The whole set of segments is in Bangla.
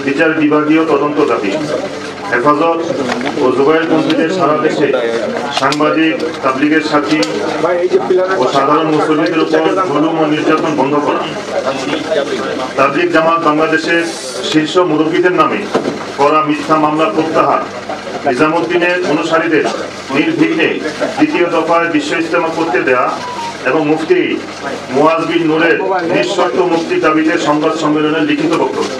বিচার বিভাগীয় তদন্ত দাবি। হেফাজত ও জুবাইরপন্থীদের সারা দেশে সাংবাদিক, তাবলীগের সাথী ও সাধারণ মুসলিমদের উপর জুলুম ও নির্যাতন বন্ধ করা। তাবলীগ জামাত বাংলাদেশের শীর্ষ মুরব্বীদের নামে করা মিথ্যা মামলা প্রত্যাহার। নিজামুদ্দিনের অনুসারীদের নির্বিঘ্নে দ্বিতীয় দফায় বিশ্ব ইজতেমা করতে দেয়া এবং মুফতি মুয়াজ বিন নূরের নিঃশর্ত মুক্তির দাবিতে সংবাদ সম্মেলনের লিখিত বক্তব্য।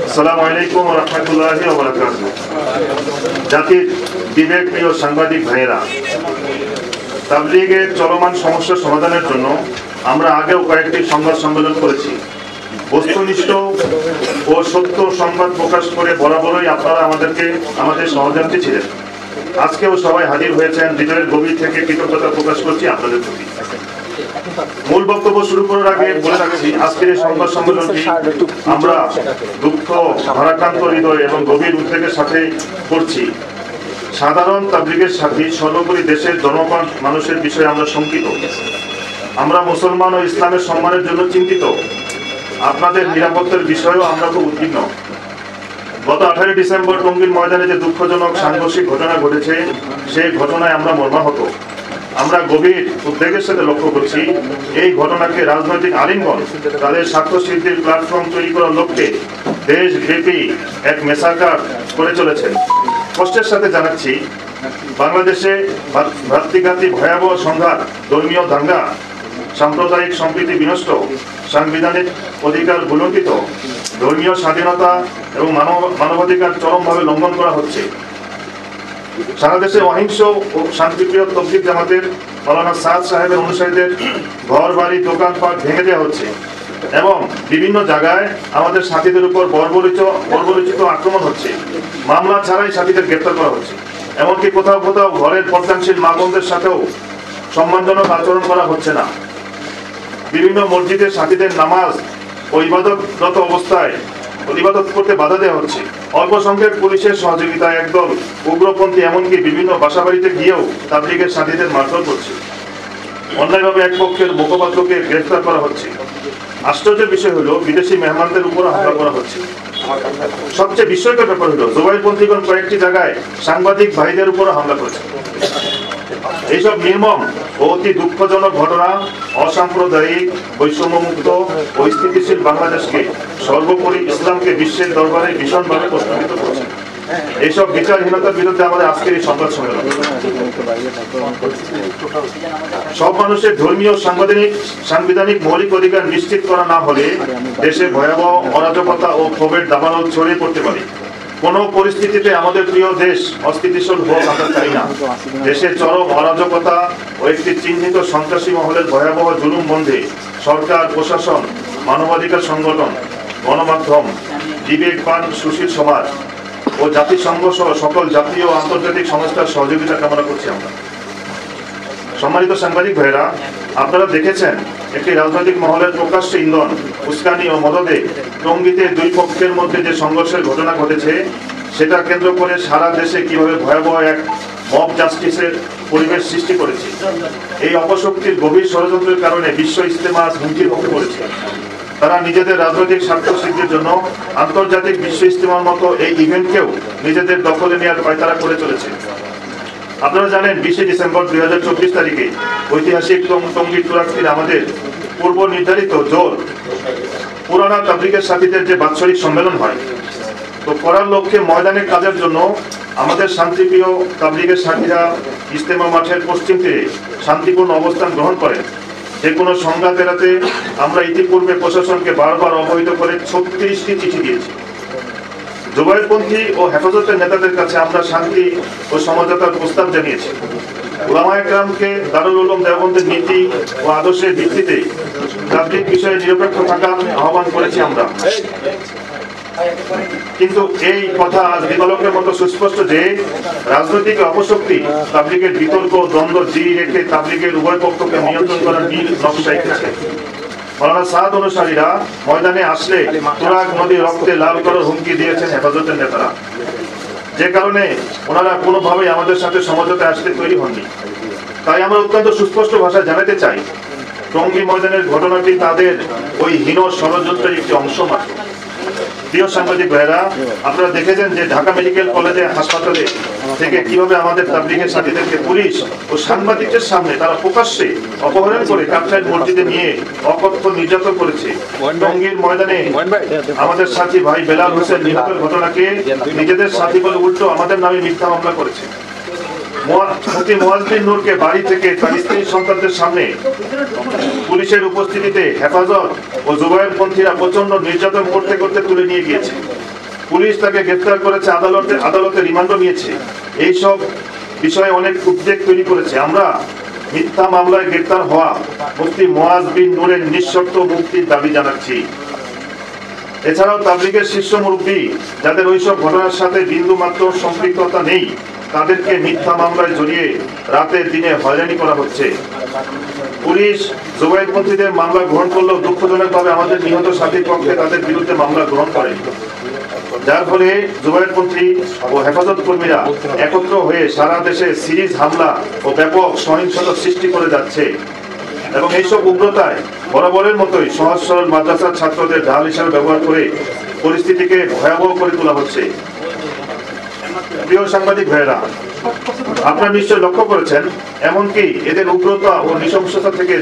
আসসালামু আলাইকুম ওয়া রাহমাতুল্লাহি ওয়া বারাকাতুহু। জাতির বিবেক প্রিয় সাংবাদিক ভাইয়েরা, তাবলীগের চলমান সমস্যা সমাধানের জন্য আমরা আগেও কয়েকটি সংবাদ সম্মেলন করেছি। বস্তুনিষ্ঠ ও সত্য সংবাদ প্রকাশ করে বরাবরই আপনারা আমাদের সহযাত্রী ছিলেন। আজকেও সবাই হাজির হয়েছেন। হৃদয়ের গভীর থেকে কৃতজ্ঞতা প্রকাশ করছি আপনাদের প্রতি। মূল বক্তব্য শুরু করার আগে বলে রাখছি, আজকের এই সংবাদ সম্মেলনটি আমরা দুঃখ, ভারাক্রান্ত হৃদয় এবং গভীর উদ্বেগের সাথে করছি। সাধারণ তাবলীগের সাথে সর্বোপরি দেশের জনগণ মানুষের বিষয়ে আমরা শঙ্কিত। আমরা মুসলমান ও ইসলামের সম্মানের জন্য চিন্তিত। আপনাদের নিরাপত্তার বিষয়েও আমরা খুব উদ্বিগ্ন। গত 18 ডিসেম্বর টঙ্গীর ময়দানে যে দুঃখজনক সাংঘর্ষিক ঘটনা ঘটেছে, সেই ঘটনায় আমরা মর্মাহত। আমরা গভীর উদ্বেগের সাথে লক্ষ্য করছি এই ঘটনাকে রাজনৈতিক আলিমগণ তাদের স্বার্থ সিদ্ধির প্ল্যাটফর্ম তৈরি করার লক্ষ্যে দেশব্যাপী এক মেসাকার করে চলেছেন। কষ্টের সাথে জানাচ্ছি, বাংলাদেশে ভ্রাতৃঘাতী ভয়াবহ সংঘাত, ধর্মীয় দাঙ্গা, সাম্প্রদায়িক সম্প্রীতি বিনষ্ট, সাংবিধানিক অধিকার ভুলণ্ঠিত, ধর্মীয় স্বাধীনতা এবং মানবাধিকার চরমভাবে লঙ্ঘন করা হচ্ছে। সারা দেশে অহিংস ও শান্তিপ্রিয় তাবলীগ জামাতের মাওলানা সাদ সাহেবের অনুসারীদের ঘর বাড়ি দোকানপাট ভেঙে দেওয়া হচ্ছে এবং বিভিন্ন জায়গায় আমাদের সাথীদের উপর বর্বরোচিত আক্রমণ হচ্ছে। মামলা ছাড়াই সাথীদের গ্রেপ্তার করা হচ্ছে। এমনকি কোথাও কোথাও ঘরের পর্দানশীল মা বোনদের সাথেও সম্মানজনক আচরণ করা হচ্ছে না। বিভিন্ন মসজিদের সাথীদের নামাজ ও ইবাদতরত অবস্থায় ইবাদত করতে বাধা দেওয়া হচ্ছে। অল্প সংখ্যক পুলিশের সহযোগিতায় একদল উগ্রপন্থী এমনকি বিভিন্ন বাসাবাড়িতে গিয়েও তাবলীগের সাথীদের মারধর করছে। অন্যায়ভাবে এক পক্ষের মুখপাত্রকে গ্রেফতার করা হচ্ছে। আশ্চর্যের বিষয় হলো, বিদেশি মেহমানদের উপর হামলা করা হচ্ছে। সবচেয়ে বিস্ময়কর ব্যাপার হলো, জুবাইরপন্থীগণ কয়েকটি জায়গায় সাংবাদিক ভাইদের উপর হামলা করছে। এইসব নির্মম ও অতি দুঃখজনক ঘটনা অসাম্প্রদায়িক, বৈষম্যমুক্ত ও স্থিতিশীল বাংলাদেশকে, সর্বোপরি ইসলামকে বিশ্বের দরবারে ভীষণভাবে প্রশ্নবিদ্ধ করছে। এইসব বিচারহীনতার বিরুদ্ধে আমাদের আজকের এই সংবাদ সম্মেলন। সব মানুষের ধর্মীয় সাংবিধানিক মৌলিক অধিকার নিশ্চিত করা না হলে দেশে ভয়াবহ অরাজকতা ও ক্ষোভের দাবানল ছড়িয়ে পড়তে পারে। কোন পরিস্থিতিতে আমাদের প্রিয় দেশ অস্থিতিশীল হোক আমরা চাই না। দেশের চরম অরাজকতা ও একটি চিহ্নিত সন্ত্রাসী মহলের ভয়াবহ জুলুম বন্ধে সরকার, প্রশাসন, মানবাধিকার সংগঠন, গণমাধ্যম, বিবেকবান সুশীল সমাজ ও জাতিসংঘ সহ সকল জাতীয় ও আন্তর্জাতিক সংস্থার সহযোগিতা কামনা করছি আমরা। সম্মানিত সাংবাদিক ভাইরা, আপনারা দেখেছেন একটি রাজনৈতিক মহলের প্রকাশ্যে ইন্ধন, উস্কানি ও মদদে টঙ্গীতে দুই পক্ষের মধ্যে যে সংঘর্ষের ঘটনা ঘটেছে, সেটা কেন্দ্র করে সারা দেশে কিভাবে ভয়াবহ এক মব জাস্টিসের পরিবেশ সৃষ্টি করেছে। এই অপশক্তির গভীর ষড়যন্ত্রের কারণে বিশ্ব ইজতেমা হুমকির মুখে পড়েছে। তারা নিজেদের রাজনৈতিক স্বার্থ সিদ্ধির জন্য আন্তর্জাতিক বিশ্ব ইজতেমার মতো এই ইভেন্টকেও নিজেদের দখলে নেওয়ার পায়তারা করে চলেছে। আপনারা জানেন, 20 ডিসেম্বর 2024 তারিখে ঐতিহাসিক টঙ্গী তুরাগতীর আমাদের পূর্ব নির্ধারিত জোর পুরানা তাবলীগের সাথীদের যে বাৎসরিক সম্মেলন হয়, তো করার লক্ষ্যে ময়দানের কাজের জন্য আমাদের শান্তিপ্রিয় তাবলীগের সাথীরা ইজতেমা মাঠের পশ্চিম তীরে শান্তিপূর্ণ অবস্থান গ্রহণ করেন। যে কোনো সংঘাত এড়াতে আমরা ইতিপূর্বে প্রশাসনকে বারবার অবহিত করে 36টি চিঠি দিয়েছি। জুবাইরপন্থী ও হেফাজতের নেতাদের কাছে আমরা শান্তি ও সমঝোতার প্রস্তাব জানিয়েছি। উলামায়ে কেরামকে দারুল উলুম দেওবন্দের নীতি ও আদর্শের ভিত্তিতে তাবলীগ বিষয়ে নিরপেক্ষ থাকার আহ্বান করেছি আমরা। কিন্তু এই কথা আজ দিবালোকের মতো সুস্পষ্ট যে রাজনৈতিক অপশক্তি তাবলীগের বিতর্ক দ্বন্দ্ব জিয়ে রেখে তাবলীগের উভয় পক্ষকে নিয়ন্ত্রণ করার নীল নকশা এঁকেছে। মাওলানা সাদ অনুসারীরা ময়দানে আসলে তুরাগ নদী রক্তে লাল করার হুমকি দিয়েছেন হেফাজতের নেতারা, যে কারণে ওনারা কোনোভাবেই আমাদের সাথে সমঝোতায় আসতে তৈরি হননি। তাই আমরা অত্যন্ত সুস্পষ্ট ভাষায় জানাতে চাই, টঙ্গী ময়দানের ঘটনাটি তাদের ওই হীন ষড়যন্ত্রের একটি অংশ মাত্র। প্রিয় সাংবাদিক ভাইরা, আপনারা দেখেছেন যে ঢাকা মেডিকেল কলেজে হাসপাতালে থেকে কিভাবে আমাদের তাবলীগের সাথীদেরকে পুলিশ ও সাংবাদিকদের সামনে তারা প্রকাশ্যে অপহরণ করে কাকরাইল মসজিদে নিয়ে অকথ্য নির্যাতন করেছে। টঙ্গীর ময়দানে আমাদের সাথী ভাই বেলাল হোসেন নিহতের ঘটনাকে নিজেদের সাথী বলে উল্টো আমাদের নামে মিথ্যা মামলা করেছে। মুফতি মুয়াজ্জিন নূরকে বাড়ি থেকে তার স্ত্রী সন্তানদের সামনে পুলিশের উপস্থিতিতে হেফাজত ও জুবায়েরপন্থীরা প্রচন্ড নির্যাতন করতে করতে তুলে নিয়ে গিয়েছে। পুলিশ তাকে গ্রেফতার করেছে, আদালতে রিমান্ডও নিয়েছে। এইসব বিষয়ে অনেক উদ্বেগ তৈরি করেছে। আমরা মিথ্যা মামলায় গ্রেফতার হওয়া মুফতি মুয়াজ্জিন নূরের নিঃশর্ত মুক্তির দাবি জানাচ্ছি। এছাড়াও তাবলীগের শীর্ষ মুরব্বী যাদের ওইসব ঘটনার সাথে বিন্দু মাত্র সম্পৃক্ততা নেই, তাদেরকে মিথ্যা মামলায় জড়িয়ে রাতের দিনে হয়রানি করা হচ্ছে। পুলিশ জুবায়েরপন্থীদের মামলা গ্রহণ করলেও দুঃখজনকভাবে আমাদের নিহত সাথীর পক্ষে তাদের বিরুদ্ধে মামলা গ্রহণ করেনি, যার ফলে জুবায়েরপন্থী ও হেফাজত কর্মীরা একত্র হয়ে সারা দেশে সিরিজ হামলা ও ব্যাপক সহিংসতা সৃষ্টি করে যাচ্ছে এবং এইসব উগ্রতায় বরাবরের মতোই সহজ সরল মাদ্রাসার ছাত্রদের ঢাল হিসেবে ব্যবহার করে পরিস্থিতিকে ভয়াবহ করে তোলা হচ্ছে। প্রিয় সাংবাদিক ভাইয়েরা, আপনারা নিশ্চয় লক্ষ্য করেছেন, এমনকি এদের উগ্রতা ও নৃশংসতা থেকে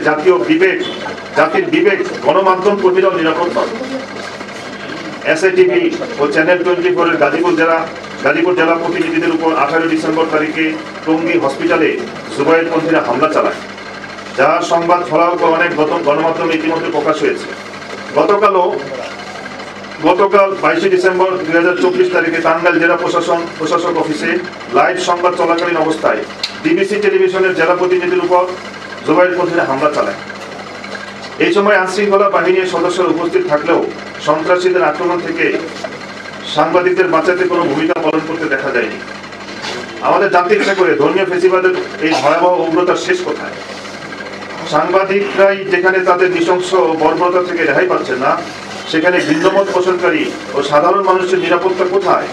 জাতির বিবেক গণমাধ্যম কর্মীরাও নিরাপদ নয়। এসআইটিভি ও চ্যানেল 24 গাজীপুর জেলা প্রতিনিধিদের উপর 18 ডিসেম্বর তারিখে টঙ্গী হসপিটালে জুবায়েরপন্থীরা হামলা চালায়, যার সংবাদ ছড়াও করে অনেক গণমাধ্যমে ইতিমধ্যে প্রকাশ হয়েছে। গতকাল 22 ডিসেম্বর 2024 তারিখে টাঙ্গাইল জেলা প্রশাসক অফিসে লাইভ সংবাদ চলাকালীন অবস্থায় ডিবিসি টেলিভিশনের জেলা প্রতিনিধির উপর জুবায়েরপন্থীরা হামলা চালায়। এই সময় আইনশৃঙ্খলা বাহিনীর সদস্যরা উপস্থিত থাকলেও সন্ত্রাসীদের আক্রমণ থেকে সাংবাদিকদের বাঁচাতে কোনো ভূমিকা পালন করতে দেখা যায়নি। আমাদের জানতে ইচ্ছা করে ধর্মীয় ফেসিবাদের এই ভয়াবহ উগ্রতার শেষ কোথায়? সাংবাদিকরাই যেখানে তাদের নৃশংস ও বর্বরতা থেকে রেহাই পাচ্ছেন না, সেখানে ভিন্নমত পোষণকারী ও সাধারণ মানুষের নিরাপত্তা কোথায়?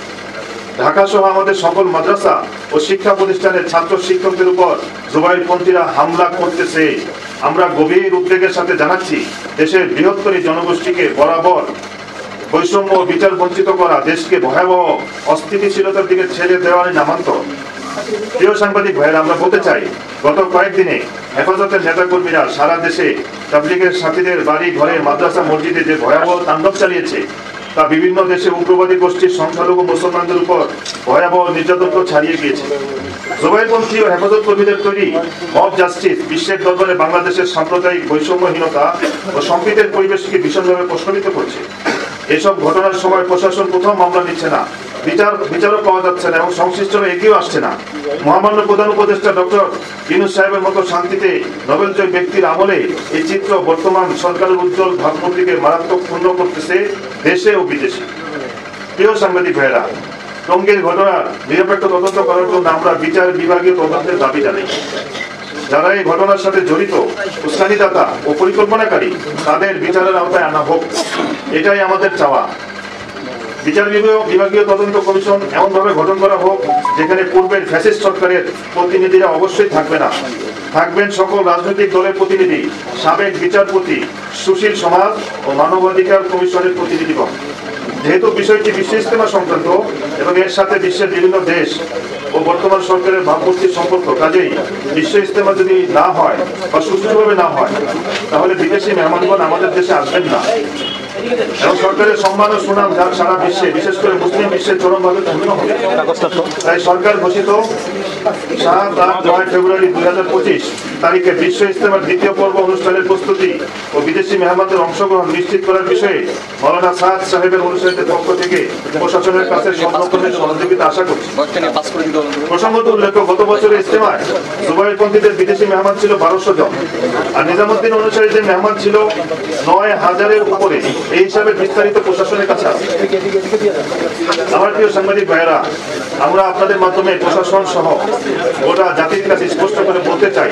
ঢাকা সহ আমাদের সকল মাদ্রাসা ও শিক্ষা প্রতিষ্ঠানের ছাত্র শিক্ষকদের উপর জুবায়েরপন্থীরা হামলা করতেছে। আমরা গভীর উদ্বেগের সাথে জানাচ্ছি, দেশের বৃহত্তর জনগোষ্ঠীকে বরাবর বৈষম্য ও বিচার বঞ্চিত করা দেশকে ভয়াবহ অস্থিতিশীলতার দিকে ছেড়ে দেওয়ার নামান্তর। প্রিয় সাংবাদিক ভাইয়েরা, আমরা বলতে চাই, গত কয়েকদিনে হেফাজতের নেতাকর্মীরা সারা দেশে তাবলীগের সাথীদের বাড়ি ঘরে মাদ্রাসা মসজিদে যে ভয়াবহ তাণ্ডব চালিয়েছে, তা বিভিন্ন দেশে উগ্রবাদী গোষ্ঠীর সংখ্যালঘু মুসলমানদের উপর ভয়াবহ নির্যাতন ছাড়িয়ে গিয়েছে। জুবায়েরপন্থী ও হেফাজত কর্মীদের তৈরি মব জাস্টিস বিশ্বের দরবারে বাংলাদেশের সাম্প্রদায়িক বৈষম্যহীনতা ও সম্প্রীতির পরিবেশকে ভীষণভাবে প্রশ্নবিদ্ধ করছে। এসব ঘটনার সময় প্রশাসন কোথাও মামলা নিচ্ছে না, বিচারও পাওয়া যাচ্ছে না এবং সংশ্লিষ্টরা এগিয়েও আসছে না। মহামান্য প্রধান উপদেষ্টা ডক্টর ইউনূস সাহেবের মতো শান্তিতে নোবেলজয়ী ব্যক্তির আমলে এই চিত্র বর্তমান সরকারের উজ্জ্বল ভাবমূর্তিকে মারাত্মক ক্ষুণ্ণ করতেছে দেশে ও বিদেশে। প্রিয় সাংবাদিক ভাইয়েরা, টঙ্গীর ঘটনার নিরপেক্ষ তদন্ত করার জন্য আমরা বিচার বিভাগীয় তদন্তের দাবি জানাই। যারা এই ঘটনার সাথে জড়িত, উস্কানিদাতা ও পরিকল্পনাকারী, তাদের বিচারের আওতায় আনা হোক, এটাই আমাদের চাওয়া। বিচার বিভাগীয় তদন্ত কমিশন এমনভাবে গঠন করা হোক যেখানে পূর্বের ফ্যাসিস্ট সরকারের প্রতিনিধিরা অবশ্যই থাকবে না, থাকবেন সকল রাজনৈতিক দলের প্রতিনিধি, সাবেক বিচারপতি, সুশীল সমাজ ও মানবাধিকার কমিশনের প্রতিনিধিগণ। যেহেতু বিষয়টি বিশ্ব ইজতেমা সংক্রান্ত এবং এর সাথে বিশ্বের বিভিন্ন দেশ ও বর্তমান সরকারের ভাবমূর্তির সম্পর্ক, কাজেই বিশ্ব ইজতেমা যদি না হয় বা সুষ্ঠুভাবে না হয়, তাহলে বিদেশি মেহমানগণ আমাদের দেশে আসবেন না এবং সরকারের সম্মান ও সুনাম সারা বিশ্বে, বিশেষ করে মুসলিম বিশ্বের চরমভাবে ক্ষুণ্ণ হবে। তাই সরকার ঘোষিত 7-8-9 ফেব্রুয়ারি 2025 তারিখে বিশ্ব ইজতেমার দ্বিতীয় পর্ব অনুষ্ঠানের প্রস্তুতি ও বিদেশি মেহমানদের অংশগ্রহণ নিশ্চিত করার বিষয়ে মাওলানা সাদ সাহেবের অনুসারীদের পক্ষ থেকে প্রশাসনের কাছে সর্বক্রমের সহযোগিতা আশা করছি। প্রসঙ্গত উল্লেখ্য, গত বছরের ইজতেমায় জুবায়েরপন্থীদের বিদেশি মেহমান ছিল 1200 জন আর নিজামুদ্দিন অনুসারীদের মেহমান ছিল 9000-এর উপরে। এই হিসাবে বিস্তারিত প্রশাসনের কাছে আছে। আমার প্রিয় সাংবাদিক ভাইয়েরা, আমরা আপনাদের মাধ্যমে প্রশাসন সহ গোটা জাতির কাছে স্পষ্ট করে বলতে চাই,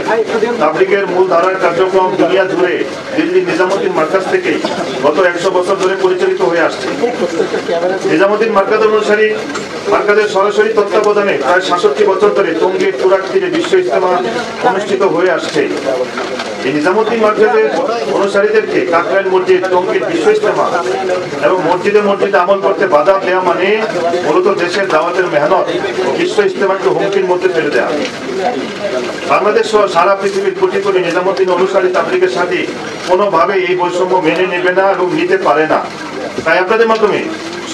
তাবলীগের মূল ধারার কার্যক্রম দুনিয়া জুড়ে দিল্লি নিজামুদ্দিন মার্কাজ থেকে গত 100 বছর ধরে পরিচালিত হয়ে আসছে। নিজামুদ্দিন মার্কাজের সরাসরি তত্ত্বাবধানে প্রায় 67 বছর ধরে টঙ্গীর তুরাগ তীরে বিশ্ব ইজতেমা অনুষ্ঠিত হয়ে আসছে। এই নিজামুদ্দিন মার্কেজের অনুসারীদেরকে কাকরাইল মসজিদ, টঙ্গীর বিশ্ব ইজতেমা এবং মসজিদে মসজিদে আমল করতে বাধা দেওয়া মানে মূলত দেশের দাওয়াতের মেহনত ও বিশ্ব ইজতেমাকে হুমকির মধ্যে ফেলে দেওয়া। বাংলাদেশ সহ সারা পৃথিবীর কোটি কোটি নিজামুদ্দিন অনুসারী তাবলীগের সাথে কোনোভাবে এই বৈষম্য মেনে নেবে না এবং নিতে পারে না। তাই আপনাদের মাধ্যমে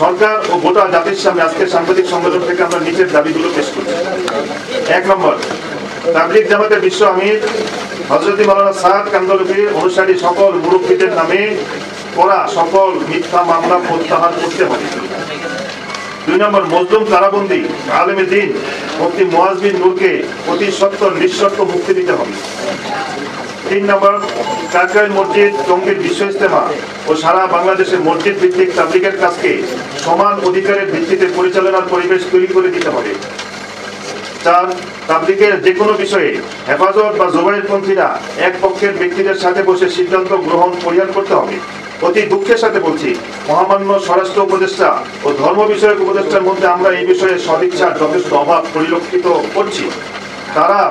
সরকার ও গোটা জাতির সামনে আজকের সাংবাদিক সম্মেলন থেকে আমরা নিচের দাবিগুলো পেশ করছি। 1 নম্বর, তাবলীগ জামাতের বিশ্ব আমির হযরত মাওলানা সাদ কান্দলভির অনুসারী সকল মুরব্বীদের নামে করা সকল মিথ্যা মামলা প্রত্যাহার করতে হবে। 2 নম্বর, মজলুম কারাবন্দী আলেমে দ্বীন মুফতি মুআজ বিন নূরকে অতি সত্বর নিঃশর্ত মুক্তি দিতে হবে। 3 নম্বর, কাকরাইল মসজিদ, টঙ্গীর বিশ্ব ইজতেমা ও সারা বাংলাদেশের মসজিদ ভিত্তিক তাবলীগের কাজকে সমান অধিকারের ভিত্তিতে পরিচালনার পরিবেশ তৈরি করে দিতে হবে। 4, তাবলীগের যে কোনো বিষয়ে হেফাজত বা জোবায়েরপন্থীরা এক পক্ষের ব্যক্তিদের সাথে বসে সিদ্ধান্ত গ্রহণ পরিহার করতে হবে। অতি দুঃখের সাথে বলছি, মহামান্য স্বরাষ্ট্র উপদেষ্টা ও ধর্ম বিষয়ক উপদেষ্টার মধ্যে আমরা এই বিষয়ে সদিচ্ছার যথেষ্ট অভাব পরিলক্ষিত করছি। তারা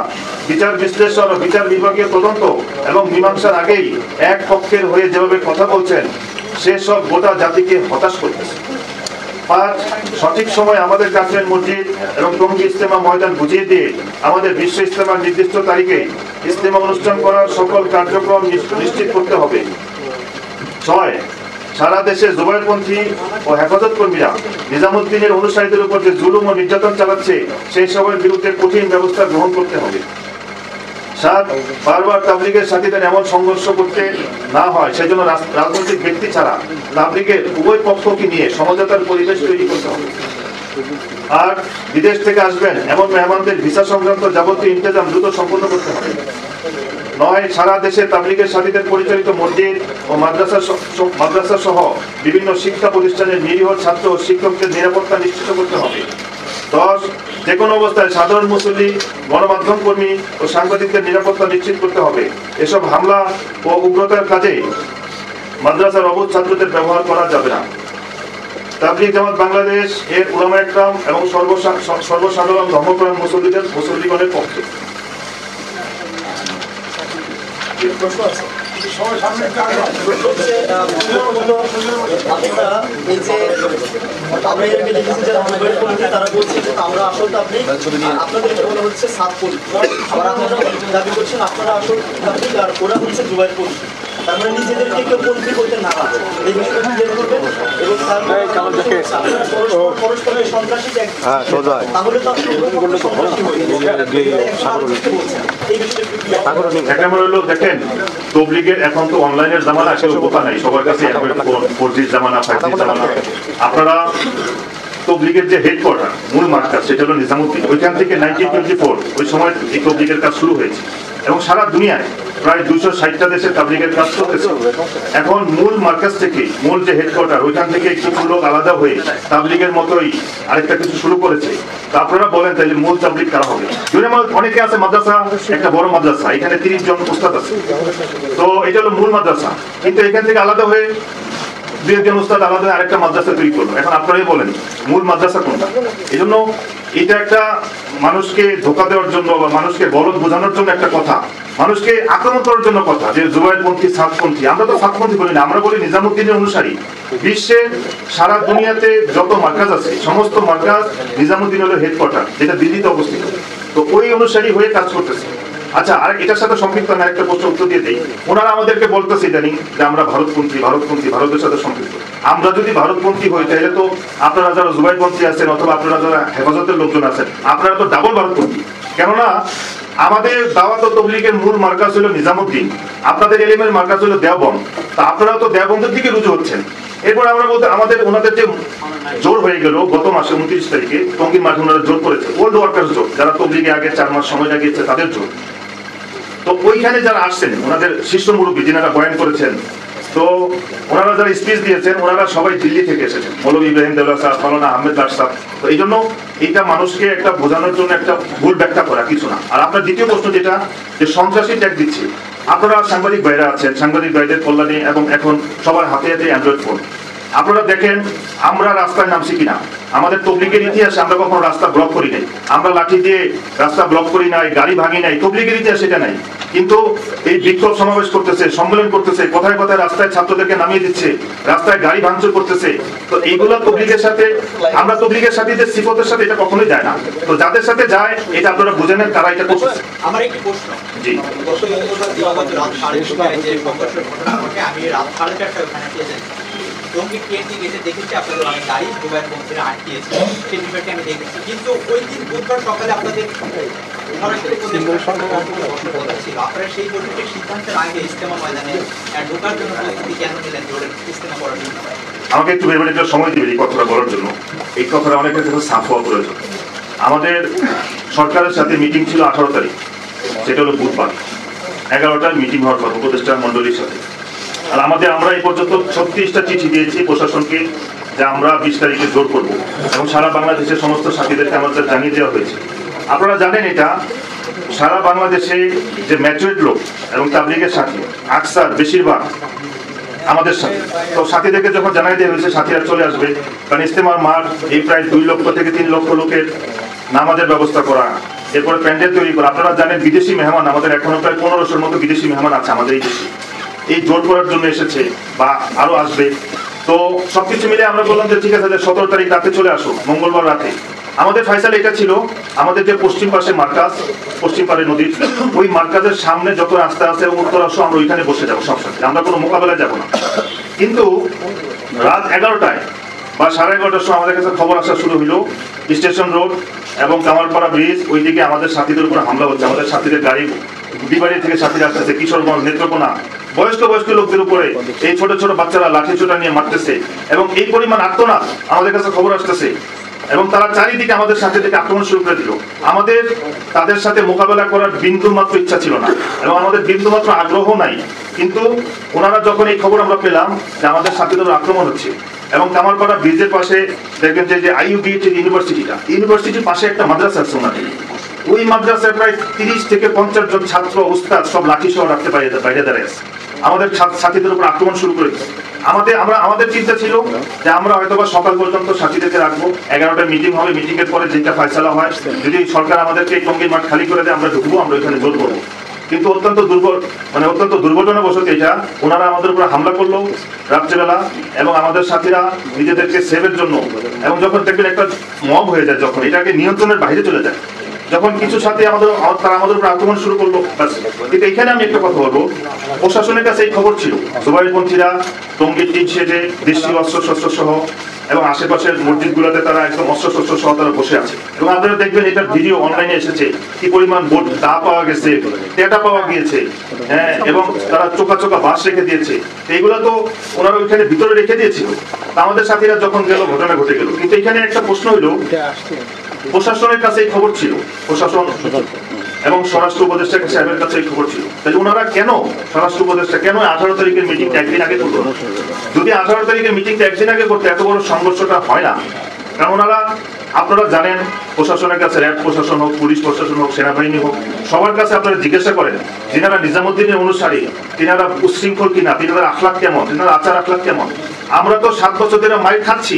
বিচার বিশ্লেষণ ও বিচার বিভাগীয় তদন্ত এবং মীমাংসার আগেই এক পক্ষের হয়ে যেভাবে কথা বলছেন সেসব গোটা জাতিকে হতাশ করতেছে। 5, সঠিক সময় আমাদের কাকরাইল মসজিদ এবং টঙ্গী ইজতেমা ময়দান বুঝিয়ে দিয়ে আমাদের বিশ্ব ইজতেমার নির্দিষ্ট তারিখে ইজতেমা অনুষ্ঠান করার সকল কার্যক্রম নিশ্চিত করতে হবে। 6, সারা দেশে জোবায়েরপন্থী ও হেফাজত কর্মীরা নিজামুদ্দিনের অনুসারীদের উপর যে জুলুম ও নির্যাতন চালাচ্ছে সেই সবের বিরুদ্ধে কঠিন ব্যবস্থা গ্রহণ করতে হবে। 7, বারবার তাবলীগের সাথীদের এমন সংঘর্ষ করতে না হয় সেজন্য রাজনৈতিক ব্যক্তি ছাড়া তাবলীগের উভয় পক্ষকে নিয়ে সমঝোতার পরিবেশ তৈরি করতে হবে। 8, বিদেশ থেকে আসবেন এমন মেহমানদের ভিসা সংক্রান্ত যাবতীয় ইন্তজাম দ্রুত সম্পন্ন করতে হবে। 9, সারা দেশে তাবলীগের সাথীদের পরিচালিত মসজিদ ও মাদ্রাসা সহ বিভিন্ন শিক্ষা প্রতিষ্ঠানের নিরীহ ছাত্র ও শিক্ষকদের নিরাপত্তা নিশ্চিত করতে হবে। 10, যে কোনো অবস্থায় সাধারণ মুসল্লি, গণমাধ্যম কর্মী ও সাংবাদিকদের নিরাপত্তা নিশ্চিত করতে হবে। এসব হামলা ও উগ্রতার কাজে মাদ্রাসার অবুঝ ছাত্রদের ব্যবহার করা যাবে না। তাবলীগ জামাত বাংলাদেশ এর উলামা একরাম এবং সর্বসাধারণ ধর্মপ্রাণ মুসল্লিগণের পক্ষে তারা বলছে যে আমরা আসল তাবলীগ, আপনাদেরকে বলা হচ্ছে সাত পলি, আবার আপনারা দাবি করছেন আপনারা আসল তাবলীগ আর ওরা হচ্ছে জুবায়েরপন্থী। তার মানে নিজেদেরকে কেউ পন্থী করতে না পারে এই বিষয়টা ক্লিয়ার করবেন এবং পরস্পরের সন্ত্রাসী তাহলে তো দেখেন তবলিগের এখন তো অনলাইনের জামানা, কেউ বোকা নাই, সবার কাছে 4G জামানা, 5G জামানা। আপনারা তবলিগের যে হেডকোয়ার্টার মূল মার্কাজ সেটা হলো নিজামুদ্দিন, ওইখান থেকে 1924 ওই সময় এই তবলিগের কাজ শুরু হয়েছে এবং সারা দুনিয়ায় প্রায় 260টা দেশে তাবলীগের কাজ চলতেছে। এখন মূল মার্কাজ থেকে মূল যে হেডকোয়ার্টার ওইখান থেকে কিছু লোক আলাদা হয়ে তাবলীগের মতোই আরেকটা কিছু শুরু করেছে। তা আপনারা বলেন তাহলে মূল তাবলীগ কারা হবে? যদি আমার অনেকে আছে মাদ্রাসা, একটা বড় মাদ্রাসা, এখানে 30 জন উস্তাদ আছে, তো এটা হলো মূল মাদ্রাসা, কিন্তু এখান থেকে আলাদা হয়ে 2 জন উস্তাদ আলাদা আরেকটা মাদ্রাসা তৈরি করলো। এখন আপনারাই বলেন মূল মাদ্রাসা কোনটা? এই জন্য এটা একটা মানুষকে ধোঁকা দেওয়ার জন্য বা মানুষকে গলদ বোঝানোর জন্য একটা কথা, মানুষকে আক্রমণ করার জন্য কথা যে জুবায়েরপন্থী, সাতপন্থী। আমরা তো সাতপন্থী বলি না, আমরা বলি নিজামুদ্দিনের অনুসারী। বিশ্বের সারা দুনিয়াতে যত মার্কাজ আছে সমস্ত মার্কাজ নিজামুদ্দিন হলো হেডকোয়ার্টার, যেটা দিল্লিতে অবস্থিত, তো ওই অনুসারী হয়ে কাজ করতেছে। আচ্ছা, আর এটার সাথে সম্পৃক্ত না একটা প্রশ্ন উত্তর দিয়ে দেই। ওনারা আমাদেরকে বলতেছে জানি যে আমরা ভারতপন্থী, ভারতের সাথে সম্পৃক্ত। আমরা যদি ভারতপন্থী হই তাহলে তো আপনারা যারা জুবায়েরপন্থী আছেন অথবা আপনারা যারা হেফাজতের লোকজন আছেন আপনারা তো ডাবল ভারতপন্থী। কেননা আমাদের দাওয়াত ও তাবলীগের মূল মার্কাজ হলো নিজামুদ্দিন, আপনাদের এলিমের মার্কাজ হলো দেওবন্দ, তা আপনারা তো দেওবন্দের দিকে রুজু হচ্ছেন। এরপর আমরা বলতে ওনাদের যে জোর হয়ে গেল গত মাসে 29 তারিখে টঙ্গীর মাঠে ওনারা জোর করেছে, ওল্ড ওয়ার্কার্স জোর, যারা তাবলীগে আগে 4 মাস সময় লাগিয়েছে তাদের জোর। তো ওইখানে যারা আসছেন ওনাদের শিষ্য মুরব্বী যিনারা বয়ান করেছেন, তো ওনারা যারা স্পিচ দিয়েছেন ওনারা সবাই দিল্লি থেকে এসেছেন, মৌলভী ইব্রাহিম দেওলা সাহেব, মাওলানা আহমেদ লাট সাহেব। তো এই জন্য এইটা মানুষকে একটা বোঝানোর জন্য একটা ভুল ব্যাখ্যা করা কিছু না। আর আপনার দ্বিতীয় প্রশ্ন যেটা যে সন্ত্রাসী ট্যাগ দিচ্ছে, আপনারা সাংবাদিক ভাইরা আছেন, সাংবাদিক ভাইদের কল্যাণে এবং এখন সবার হাতে হাতে অ্যান্ড্রয়েড ফোন, আপনারা দেখেন আমরা রাস্তায় নামছি কিনা, আমাদের তবলিগের ইতিহাসে আমরা কখনো রাস্তা ব্লক করি নাই, আমরা লাঠি দিয়ে রাস্তা ব্লক করি নাই, গাড়ি ভাঙি নাই, তবলিগের ইতিহাস এটা নাই। কিন্তু এই বিক্ষোভ সমাবেশ করতেছে, সম্মেলন করতেছে, কোথায় কোথায় রাস্তায় ছাত্রদেরকে নামিয়ে দিচ্ছে, রাস্তায় গাড়ি ভাঙচুর করতেছে। তো এইগুলো তবলিগের সাথে, আমরা তবলিগের সাথে যে সিফতের সাথে এটা কখনোই যায় না। তো যাদের সাথে যায় এটা আপনারা বুঝে নেন, তারা এটা করছে। আমার একটি প্রশ্ন, জি, গত মঙ্গলবার দিবাগত রাত 2:30টায় যে সংঘর্ষের ঘটনা ঘটে, আমি রাত 4:30টায় ওখানে গিয়েছি। টঙ্গী ট্রেনটি গেছে দেখেছি আপনাদের অনেক গাড়ি দুবাইয়ের পন্থীরা আটকিয়েছে, সেই বিষয়টি আমি দেখেছি। কিন্তু ওই দিন বুধবার সকালে আপনাদের সরাসরি কথা ছিল, আপনারা সেই বৈঠকের সিদ্ধান্তের আগে ইজতেমা ময়দানে ঢোকার জন্য প্রস্তুতি কেন নিলেন জোরের ইজতেমা করার জন্য? আমাকে একটু ভেবে একটা সময় দিবেন এই কথাটা বলার জন্য। এই কথাটা অনেকের কাছে সাফ হওয়া প্রয়োজন। আমাদের সরকারের সাথে মিটিং ছিল 18 তারিখ, সেটা হলো বুধবার 11টায় মিটিং হওয়ার কথা উপদেষ্টা মন্ডলীর সাথে। আর আমরা এই পর্যন্ত 36টা চিঠি দিয়েছি প্রশাসনকে যে আমরা 20 তারিখে জোর করব, এবং সারা বাংলাদেশের সমস্ত সাথীদেরকে আমাদের জানিয়ে দেওয়া হয়েছে। আপনারা জানেন এটা সারা বাংলাদেশে যে ম্যাচুরিট লোক এবং তাবলিগের সাথী আকসার বেশিরভাগ আমাদের সাথে। তো সাথীদেরকে যখন জানাই দেওয়া হয়েছে সাথীরা চলে আসবে, কারণ ইজতেমার মাঠ এই প্রায় 2 লক্ষ থেকে 3 লক্ষ লোকের নামাজের ব্যবস্থা করা, এরপরে প্যান্ডেল তৈরি করা। আপনারা জানেন বিদেশি মেহমান আমাদের এখনো প্রায় 1500-র মতো বিদেশি মেহমান আছে আমাদের এই দেশে, এই জোর করার জন্য এসেছে বা আরো আসবে। তো সবকিছু মিলে আমরা বললাম যে ঠিক আছে 17 তারিখ রাতে চলে আসো, মঙ্গলবার রাতে। আমাদের ফাইসাল এটা ছিল, আমাদের যে পশ্চিম পাশে মার্কাজ, পশ্চিম পাড়ে নদীর ওই মার্কাজের সামনে যত রাস্তা আছে এবং উত্তর আসো আমরা ওইখানে বসে যাবো সব সাথে, আমরা কোনো মোকাবেলায় যাবো না। কিন্তু রাত 11টায় বা 11:30টার সময় আমাদের কাছে খবর আসা শুরু হলো স্টেশন রোড এবং কামারপাড়া ব্রিজ ওইদিকে আমাদের সাথীদের উপরে হামলা হচ্ছে। আমাদের সাথীদের গাড়ি বিবাড়ি থেকে সাথীরা আসতেছে, কিশোরগঞ্জ, নেত্রকোনা, বয়স্ক লোকদের উপরে এই ছোট ছোট বাচ্চারা লাঠি ছোটা নিয়ে মারতেছে এবং এই পরিমাণ আর্তনাদ আমাদের কাছে খবর আসতেছে। এবং তারা চারিদিকে আমাদের সাথে থেকে আক্রমণ শুরু করে দিল। আমাদের তাদের সাথে মোকাবেলা করার বিন্দু মাত্র ইচ্ছা ছিল না এবং আমাদের বিন্দু মাত্র আগ্রহ নাই। কিন্তু ওনারা যখন এই খবর আমরা পেলাম যে আমাদের সাথীদের আক্রমণ হচ্ছে, এবং কামারপাড়া ব্রিজের পাশে দেখবেন যে IUBT ইউনিভার্সিটির পাশে একটা মাদ্রাসা আছে ওনাদের, ওই মাদ্রাসায় প্রায় 30 থেকে 50 জন ছাত্র উস্তাদ সব লাঠি সহ রাখতে বাইরে দাঁড়িয়ে আছে, আমাদের সাথীদের উপর আক্রমণ শুরু করে দিচ্ছে। আমাদের চিন্তা ছিল যে আমরা হয়তো বা সকাল পর্যন্ত সাথীদেরকে রাখবো, 11টায় মিটিং হবে, মিটিং এর পরে যেটা ফয়সালা হয়, যদি সরকার আমাদেরকে টঙ্গীর মাঠ খালি করে দেয় আমরা ঢুকবো, আমরা ওইখানে জোর করবো। কিন্তু অত্যন্ত দুর্ঘটনাবশত এটা ওনারা আমাদের উপর হামলা করলো রাত্রেবেলা, এবং আমাদের সাথীরা নিজেদেরকে সেভের জন্য, এবং যখন দেখবেন একটা মব হয়ে যায়, যখন এটাকে নিয়ন্ত্রণের বাইরে চলে যায়, যখন কিছু সাথী তারা আমাদের উপর আক্রমণ শুরু করলো। কিন্তু এখানে আমি একটা কথা বলবো, প্রশাসনের কাছে এই খবর ছিল জুবাইরপন্থীরা টঙ্গীর টিন শেডে দেশীয় অস্ত্রশস্ত্র সহ এবং আশেপাশের মসজিদগুলোতে তারা একদম অস্ত্রশস্ত্র সহ তারা বসে আছে। এবং আপনারা দেখবেন এটার ভিডিও অনলাইনে এসেছে, কি পরিমাণ বোট দা পাওয়া গেছে, টেটা পাওয়া গিয়েছে, হ্যাঁ, এবং তারা চোখা বাস রেখে দিয়েছে। এইগুলো তো ওনারা ওইখানে ভিতরে রেখে দিয়েছিল। আমাদের সাথীরা যখন গেল ঘটনা ঘটে গেল। কিন্তু এখানে একটা প্রশ্ন হইল, প্রশাসনের কাছে এই খবর ছিল, প্রশাসন এবং স্বরাষ্ট্র উপদেষ্টা সাহেবের কাছে এই খবর ছিল, তাহলে ওনারা কেন, স্বরাষ্ট্র উপদেষ্টা কেন 18 তারিখের মিটিংটা একদিন আগে করলো? যদি 18 তারিখের মিটিংটা একদিন আগে করতে এত বড় সংঘর্ষটা হয় না। কারণ ওনারা, আপনারা জানেন, প্রশাসনের কাছে র্যাব প্রশাসন হোক, পুলিশ প্রশাসন হোক, সেনাবাহিনী হোক, সবার কাছে আপনারা জিজ্ঞাসা করেন যিনারা নিজামুদ্দিনের অনুসারী, তিনারা উচ্ছৃঙ্খল কিনা, তিনাদের আখলাক কেমন, তিনারা আচার আখলাক কেমন। আমরা তো 7 বছর ধরে মাইর খাচ্ছি,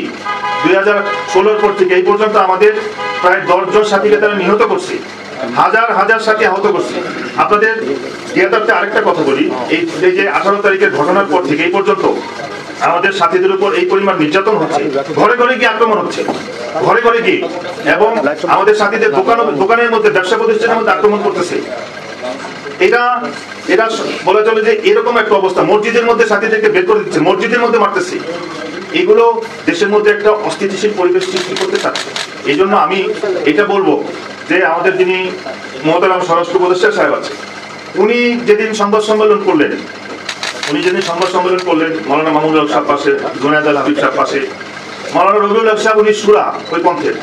2016 পর থেকে এই পর্যন্ত আমাদের প্রায় 10 জন সাথীকে তারা নিহত করছে, হাজার সাথী আহত করছে। আপনাদের জ্ঞাতার্থে আরেকটা কথা বলি, এই যে 18 তারিখের ঘটনার পর থেকে এই পর্যন্ত আমাদের সাথীদের উপর এই পরিমাণ নির্যাতন হচ্ছে, ঘরে ঘরে গিয়ে আক্রমণ হচ্ছে, ঘরে ঘরে গিয়ে, এবং আমাদের সাথীদের দোকানের মধ্যে, ব্যবসা প্রতিষ্ঠানের মধ্যে আক্রমণ করতেছে। এটা বলা চলে যে এরকম একটা অবস্থা, মসজিদের মধ্যে সাথীদেরকে বের করে দিচ্ছে, মসজিদের মধ্যে মারতেছে। এগুলো দেশের মধ্যে একটা অস্থিতিশীল পরিবেশ সৃষ্টি করতে চাচ্ছে। এই জন্য আমি এটা বলবো যে আমাদের যিনি মহতারাম স্বরাষ্ট্র উপদেষ্টা সাহেব আছে, উনি যেদিন সংবাদ সম্মেলন করলেন, মৌলানা মামুনুল হক সাহেব পাশে, জুনায়েদ আল হাবিব সাহেব পাশে, মৌলানা রবিউল হক সাহেব উনি সুরা ওই পন্থের,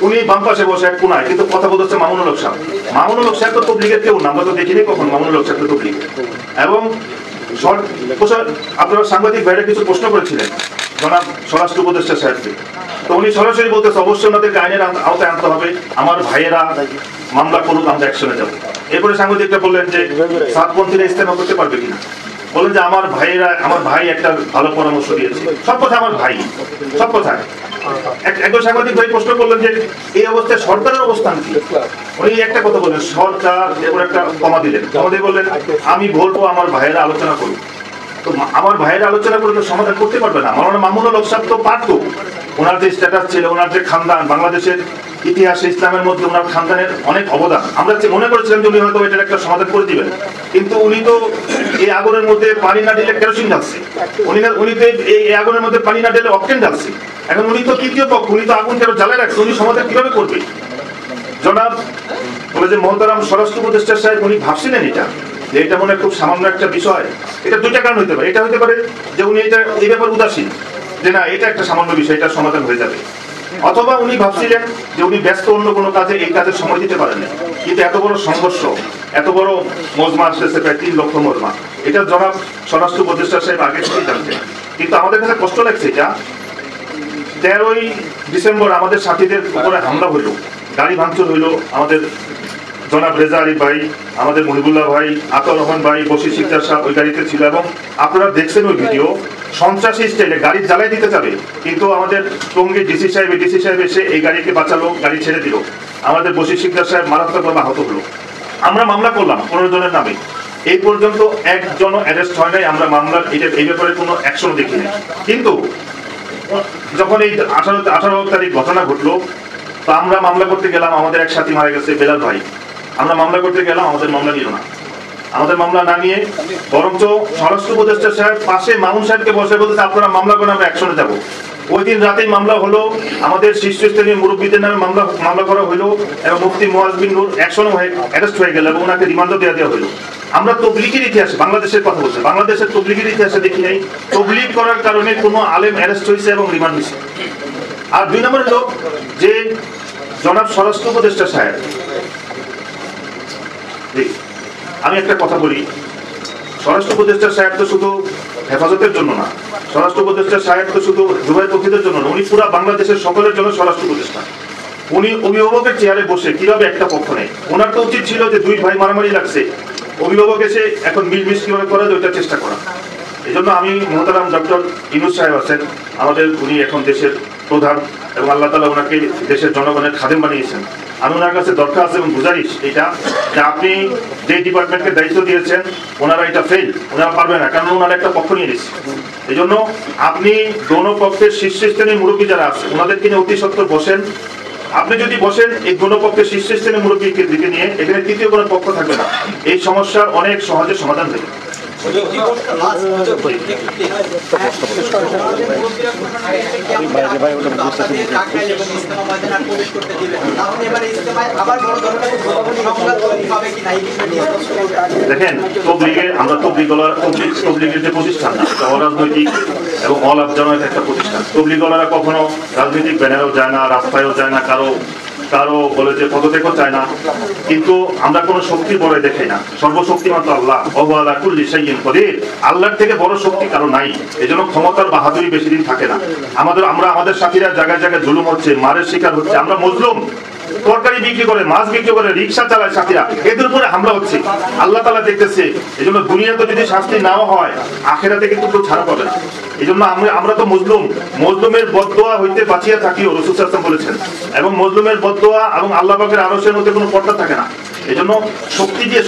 উনি বাম পাশে বসে এক কোনায়, কিন্তু কথা বলছে মামুনুল হক সাহেব। মামুনুল হক সাহেব তো তবলিগের কেউ না, আমরা তো দেখিনি কখন মামুনুল হক সাহেব তো তবলিগের। এবং আপনারা সাংবাদিক ভাইরা কিছু প্রশ্ন করেছিলেন জনাব স্বরাষ্ট্র উপদেষ্টা সাহেবকে, তো উনি সরাসরি বলতেছে অবশ্যই ওনাদেরকে আইনের আওতায় আনতে হবে, আমার ভাইয়েরা মামলা করুক, আমরা অ্যাকশনে যাবো। এরপরে সাংবাদিকরা বললেন যে সাতপন্থীরা ইস্তেমা করতে পারবে কিনা। বলেন যে আমার ভাই একটা ভালো পরামর্শ দিয়েছে। সব কথা আমার ভাই, সব কথা। একজন সাংবাদিক ভাই প্রশ্ন করলেন যে এই অবস্থায় সরকারের অবস্থান কি? উনি একটা কথা বললেন, সরকার, এরপর একটা কমা দিলেন, কমা দিয়ে বললেন আমি বলবো আমার ভাইয়েরা আলোচনা করুন। তো আমার ভাইয়েরা আলোচনা করে তো সমাধান করতে পারবে না। মাওলানা মামুনুল হক সাহেব তো পারতো, ওনার যে স্ট্যাটাস ছিল, ওনার যে খানদান, বাংলাদেশের ইতিহাসে ইসলামের মধ্যে ওনার খানদানের অনেক অবদান, আমরা মনে করেছিলাম যে উনি হয়তো এটার একটা সমাধান করে দিবেন, কিন্তু উনি তো এই আগুনের মধ্যে পানি না দিলে কেরোসিন ঢালছে, উনি তো এই আগুনের মধ্যে পানি না দিলে অক্টেন ঢালছে। এখন উনি তো তৃতীয় পক্ষ, উনি তো আগুন কেন জ্বালায় রাখছে, উনি সমাধান কিভাবে করবে? জনাব বলে যে মহতারাম স্বরাষ্ট্র উপদেষ্টা সাহেব উনি ভাবছিলেন এটা মনে খুব সামান্য একটা বিষয়। এটা দুইটা কারণ হতে পারে। এটা হতে পারে যে উনি এই ব্যাপারে উদাসীন, যে না এটা একটা সামান্য বিষয়, এটা সমাধান হয়ে যাবে। অথবা উনি ভাবছিলেন যে উনি ব্যস্ত অন্য কোনো কাজে, এই কাজে সময় দিতে পারেন না। কিন্তু এত বড় সংঘর্ষ, এত বড় মজমা আসতেছে, প্রায় 3 লক্ষ মজমা, এটা জনাব স্বরাষ্ট্র উপদেষ্টা সাহেব আগে থেকেই জানতেন। কিন্তু আমাদের কাছে কষ্ট লাগছে, এটা 13ই ডিসেম্বর আমাদের সাথীদের উপরে হামলা হইল, গাড়ি ভাঙচুর হইল। আমাদের জনাব রেজা আলী ভাই, আমাদের মহিবুল্লাহ ভাই, আতাউর রহমান ভাই, বশির সিকদার সাহেব ওই গাড়িতে ছিল, এবং আপনারা দেখছেন ওই ভিডিও। সন্ত্রাসী স্টাইলে গাড়ি জ্বালাই দিতে যাবে, কিন্তু আমাদের টঙ্গী ডিসি সাহেব এসে এই গাড়িকে বাঁচালো, গাড়ি ছেড়ে দিল। আমাদের বশির সিকদার সাহেব মারাত্মকভাবে আহত হলো। আমরা মামলা করলাম 15 জনের নামে, এই পর্যন্ত একজনও অ্যারেস্ট হয় নাই। আমরা মামলার এই ব্যাপারে কোনো অ্যাকশন দেখি নাই। কিন্তু যখন এই 18 তারিখ ঘটনা ঘটলো, তো আমরা মামলা করতে গেলাম, আমাদের এক সাথী মারা গেছে বেলাল ভাই, আমরা মামলা করতে গেলাম, আমাদের মামলা নিল না। আমাদের মামলা না নিয়ে বরঞ্চ স্বরাষ্ট্র উপদেষ্টা সাহেব পাশে মামুন সাহেবকে বসে বলতেছে আপনারা মামলা করেন, আমরা অ্যাকশনে যাবো। ওই দিন রাতেই মামলা হলো, আমাদের শীর্ষস্থানীয় মুরব্বীদের নামে মামলা করা হলো, এবং মুফতি মুয়াজ বিন নূর অ্যাকশনে অ্যারেস্ট হয়ে গেল এবং ওনাকে রিমান্ডও দেওয়া হলো। আমরা তবলিগের ইতিহাসে, বাংলাদেশের কথা বলছি, বাংলাদেশের তবলিগের ইতিহাসে দেখি নাই তবলিগ করার কারণে কোনো আলেম অ্যারেস্ট হয়েছে এবং রিমান্ড হয়েছে। আর 2 নম্বর হলো যে জনাব স্বরাষ্ট্র উপদেষ্টা সাহেব, আমি একটা কথা বলি, স্বরাষ্ট্র উপদেষ্টা সাহেব তো শুধু হেফাজতের জন্য না, স্বরাষ্ট্র উপদেষ্টা সাহেব তো শুধু জুবাইর পক্ষীদের জন্য না, উনি পুরো বাংলাদেশের সকলের জন্য স্বরাষ্ট্র উপদেষ্টা। উনি অভিভাবকের চেয়ারে বসে কিভাবে একটা পক্ষ নেই, ওনার তো উচিত ছিল যে 2 ভাই মারামারি লাগছে, অভিভাবক এসে এখন মিলমিশ কিভাবে করা যায় ওইটা চেষ্টা করা। এই জন্য আমি মহতারাম ডক্টর ইউনূস সাহেব আছেন আমাদের, উনি এখন দেশের প্রধান এবং আল্লাহ তাআলা ওনাকে দেশের জনগণের খাদেম বানিয়েছেন। আমি ওনার কাছে দরখাস্ত এবং গুজারিশ এটা যে আপনি যে ডিপার্টমেন্টকে দায়িত্ব দিয়েছেন ওনারা এটা ফেল, ওনারা পারবে না, কারণ ওনারা একটা পক্ষ নিয়ে নিচ্ছে। এই জন্য আপনি দোনো পক্ষের শীর্ষস্থানীয় মুরব্বী যারা আছে ওনাদেরকে নিয়ে অতি সত্বর বসেন। আপনি যদি বসেন এই দোনো পক্ষের শীর্ষস্থানীয় মুরব্বীকে দিকে নিয়ে, এখানে তৃতীয় কোনো পক্ষ থাকবে না, এই সমস্যার অনেক সহজে সমাধান হবে। দেখেন আমরা তবলিগের যে প্রতিষ্ঠান না, অরাজনৈতিক এবং অলাভজনক একটা প্রতিষ্ঠান। তবলিগলারা কখনো রাজনৈতিক ব্যানারেও যায় না, রাস্তায়ও যায় না, কারো বলে যে পদত্যাগও চায় না, কিন্তু আমরা কোন শক্তি বড় দেখাই না। সর্বশক্তিমান তো আল্লাহ, ওয়া কুল্লি শাইইন কদির, আল্লাহর থেকে বড় শক্তি কারো নাই। এজন্য ক্ষমতার বাহাদুরি বেশি দিন থাকে না। আমাদের সাথীরা জায়গায় জায়গায় জুলুম হচ্ছে, মারের শিকার হচ্ছে। আমরা মজলুম, তরকারি বিক্রি করে, মাছ বিক্রি করে, রিক্সা চালায় সাথীরা, এদের উপরে হামলা হচ্ছে। আল্লাহ তাআলা দেখতেছে। এই জন্য দুনিয়াতে যদি শাস্তি নাও হয়, আখিরাতে কিন্তু কেউ ছাড়া পাবে না। এই জন্য আমরা তো মজলুমের বদদোয়া হইতে বাঁচিয়া থাকিও, রাসূল সাল্লাল্লাহু আলাইহি ওয়াসাল্লাম বলেছেন। এবং মজলুমের বদদোয়া এবং আল্লাহ পাকের আরশের মধ্যে কোনো পর্দা থাকে না। এই জন্য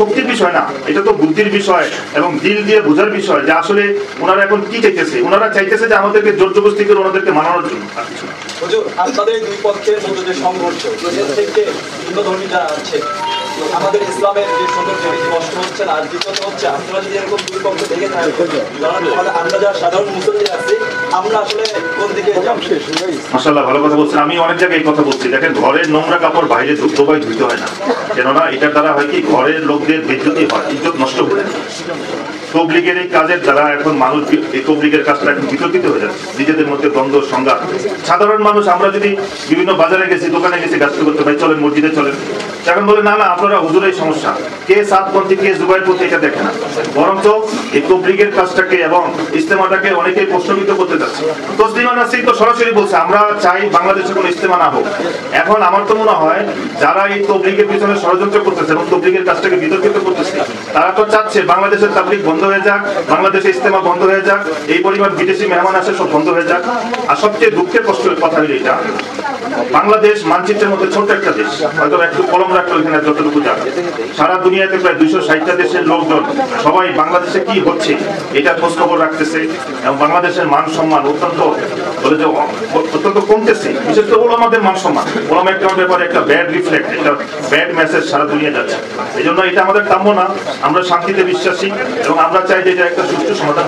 শক্তির বিষয় না, এটা তো বুদ্ধির বিষয় এবং দিল দিয়ে বোঝার বিষয় যে আসলে ওনারা এখন কি চাইতেছে। ওনারা চাইতেছে যে আমাদেরকে জোর জবরদস্তি করে ওনাদেরকে মানানোর জন্য। আপনাদের 2 পক্ষের মধ্যে যে সংঘর্ষ, এর থেকে ভিন্ন ধর্মী যারা আছে, আমাদের ইসলামের যে সৌন্দর্য বেশি নষ্ট হচ্ছে না। আর দ্বিতীয়ত হচ্ছে আপনারা যদি এরকম 2 পক্ষ দেখে থাকেন, তাহলে আমরা যারা সাধারণ মুসলিম আছি, আমরা আসলে কোন দিকে যাব? মাশাআল্লাহ, ভালো কথা বলছেন। আমি অনেক জায়গায় এই কথা বলছি। দেখেন, ঘরের নোংরা কাপড় বাইরে ধুয়ে ধুইতে হয় না, কেননা এটার দ্বারা হয় কি ঘরের লোকদের বেইজ্জতি হয়, ইজ্জত নষ্ট হয়ে যায়। তবলিগের এই কাজের দ্বারা এখন মানুষ, এই তবলিগের কাজটা এখন বিতর্কিত হয়ে যাচ্ছে, নিজেদের মধ্যে দ্বন্দ্ব সংঘাত। সাধারণ মানুষ, আমরা যদি বিভিন্ন বাজারে গেছি, দোকানে গেছি, ব্যস্ত করতে ভাই চলেন মসজিদে চলেন, এখন বলে না আপনারা হুজুরের সমস্যা, কে সাতপন্থী কে জুবাইরপন্থী এটা দেখে না, বরঞ্চ এই তবলিগের কাজটাকে এবং ইস্তেমাটাকে অনেকেই প্রশ্নবিদ্ধ করতে যাচ্ছে। তসলিমা নাসরিন তো সরাসরি বলছে আমরা চাই বাংলাদেশে কোনো ইস্তেমা না হোক। এখন আমার তো মনে হয় যারা এই তবলিগের পিছনে ষড়যন্ত্র করতেছে এবং তবলিগের কাজটাকে বিতর্কিত করতেছে, তারা তো চাচ্ছে বাংলাদেশের তাবলিগ বন্ধ হয়ে যাক, বাংলাদেশে ইস্তেমা বন্ধ হয়ে যাক, এই পরিমাণ বিদেশি মেহমান আসে সব বন্ধ হয়ে যাক। আর সবচেয়ে দুঃখের কষ্টের কথা হলো এটা, বাংলাদেশ মানচিত্রের মধ্যে ছোট্ট একটা দেশ, হয়তো একটু কলম রাখতে ওইখানে যতটুকু জানে। সারা দুনিয়াতে প্রায় 260টা দেশের লোকজন সবাই বাংলাদেশে কি হচ্ছে এটা খোঁজ খবর রাখতেছে এবং বাংলাদেশের মান সম্মান অত্যন্ত কমতেছে। বিশেষ করে ওলামাদের মান সম্মান, ওলামা একরামের ব্যাপারে একটা ব্যাড রিফ্লেক্ট, একটা ব্যাড মেসেজ সারা দুনিয়া যাচ্ছে। এই জন্য এটা আমাদের কাম্য না। আমরা শান্তিতে বিশ্বাসী এবং আমরা চাই যে এটা একটা সুষ্ঠু সমাধান।